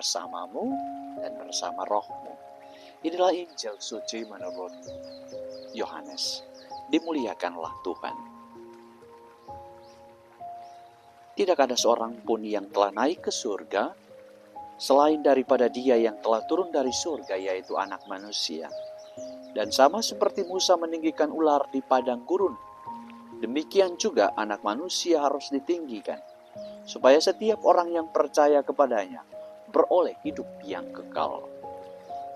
bersamamu dan bersama rohmu. Inilah Injil suci menurut Yohanes. Dimuliakanlah Tuhan. Tidak ada seorang pun yang telah naik ke surga selain daripada Dia yang telah turun dari surga, yaitu Anak Manusia. Dan sama seperti Musa meninggikan ular di padang gurun, demikian juga Anak Manusia harus ditinggikan, supaya setiap orang yang percaya kepadanya beroleh hidup yang kekal.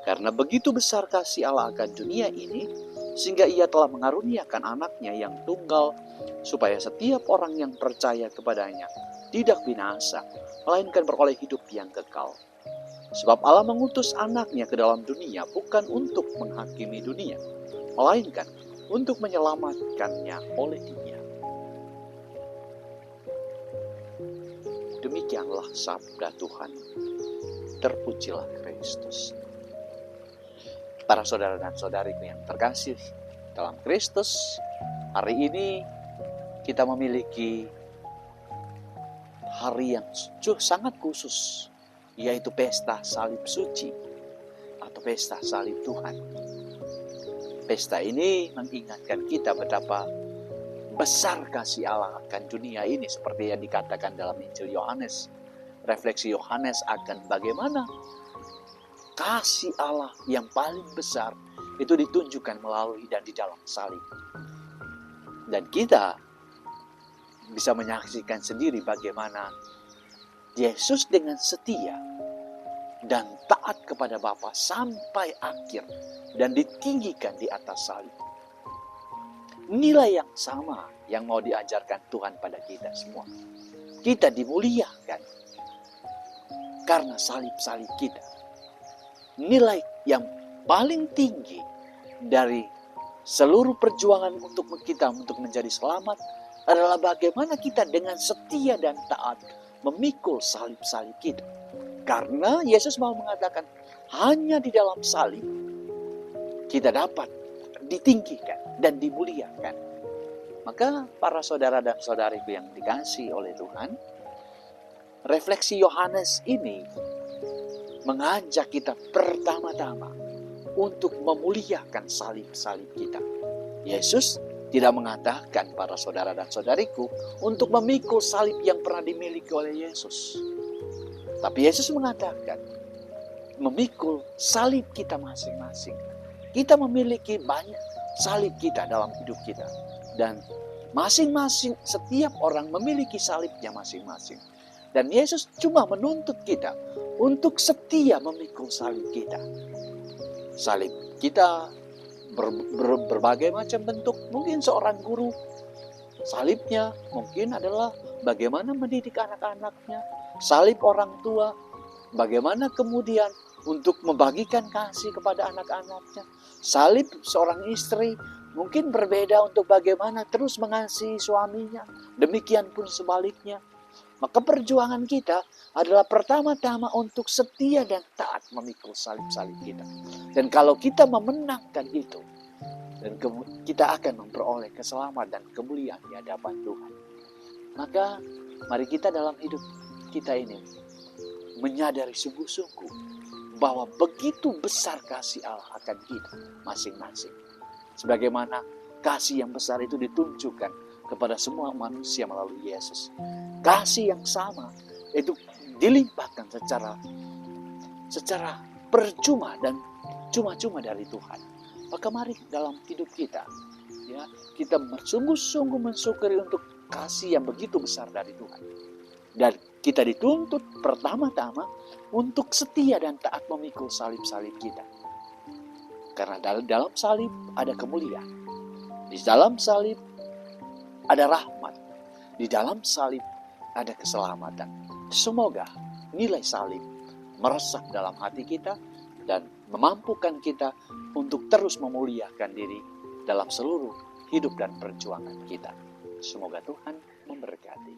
Karena begitu besar kasih Allah akan dunia ini, sehingga Ia telah mengaruniakan anaknya yang tunggal, supaya setiap orang yang percaya kepadanya tidak binasa, melainkan beroleh hidup yang kekal. Sebab Allah mengutus anaknya ke dalam dunia bukan untuk menghakimi dunia, melainkan untuk menyelamatkannya oleh Dia. Demikianlah sabda Tuhan. Terpujilah Kristus. Para saudara dan saudariku yang terkasih dalam Kristus, hari ini kita memiliki hari yang sangat khusus, yaitu pesta salib suci atau pesta salib Tuhan. Pesta ini mengingatkan kita betapa besar kasih Allah akan dunia ini, seperti yang dikatakan dalam Injil Yohanes. Refleksi Yohanes akan bagaimana kasih Allah yang paling besar itu ditunjukkan melalui dan di dalam salib. Dan kita bisa menyaksikan sendiri bagaimana Yesus dengan setia dan taat kepada Bapa sampai akhir dan ditinggikan di atas salib. Nilai yang sama yang mau diajarkan Tuhan pada kita semua. Kita dimuliakan karena salib-salib kita. Nilai yang paling tinggi dari seluruh perjuangan untuk kita untuk menjadi selamat adalah bagaimana kita dengan setia dan taat memikul salib-salib kita. Karena Yesus mau mengatakan hanya di dalam salib kita dapat ditinggikan dan dimuliakan. Maka para saudara dan saudariku yang dikasihi oleh Tuhan, refleksi Yohanes ini mengajak kita pertama-tama untuk memuliakan salib-salib kita. Yesus tidak mengatakan para saudara dan saudariku untuk memikul salib yang pernah dimiliki oleh Yesus. Tapi Yesus mengatakan memikul salib kita masing-masing. Kita memiliki banyak salib kita dalam hidup kita. Dan masing-masing, setiap orang memiliki salibnya masing-masing. Dan Yesus cuma menuntut kita untuk setia memikul salib kita. Salib kita berbagai macam bentuk. Mungkin seorang guru, salibnya mungkin adalah bagaimana mendidik anak-anaknya. Salib orang tua, bagaimana kemudian untuk membagikan kasih kepada anak-anaknya. Salib seorang istri mungkin berbeda untuk bagaimana terus mengasihi suaminya. Demikian pun sebaliknya. Maka perjuangan kita adalah pertama-tama untuk setia dan taat memikul salib-salib kita. Dan kalau kita memenangkan itu, dan kita akan memperoleh keselamatan dan kemuliaan di hadapan Tuhan. Maka mari kita dalam hidup kita ini menyadari sungguh-sungguh bahwa begitu besar kasih Allah akan kita masing-masing. Sebagaimana kasih yang besar itu ditunjukkan kepada semua manusia melalui Yesus. Kasih yang sama itu dilimpahkan secara percuma dan cuma-cuma dari Tuhan. Maka mari dalam hidup kita, ya, kita bersungguh-sungguh mensyukuri untuk kasih yang begitu besar dari Tuhan. Dan kita dituntut pertama-tama untuk setia dan taat memikul salib-salib kita. Karena dalam salib ada kemuliaan. Di dalam salib ada rahmat. Di dalam salib ada keselamatan. Semoga nilai salib meresap dalam hati kita dan memampukan kita untuk terus memuliakan diri dalam seluruh hidup dan perjuangan kita. Semoga Tuhan memberkati.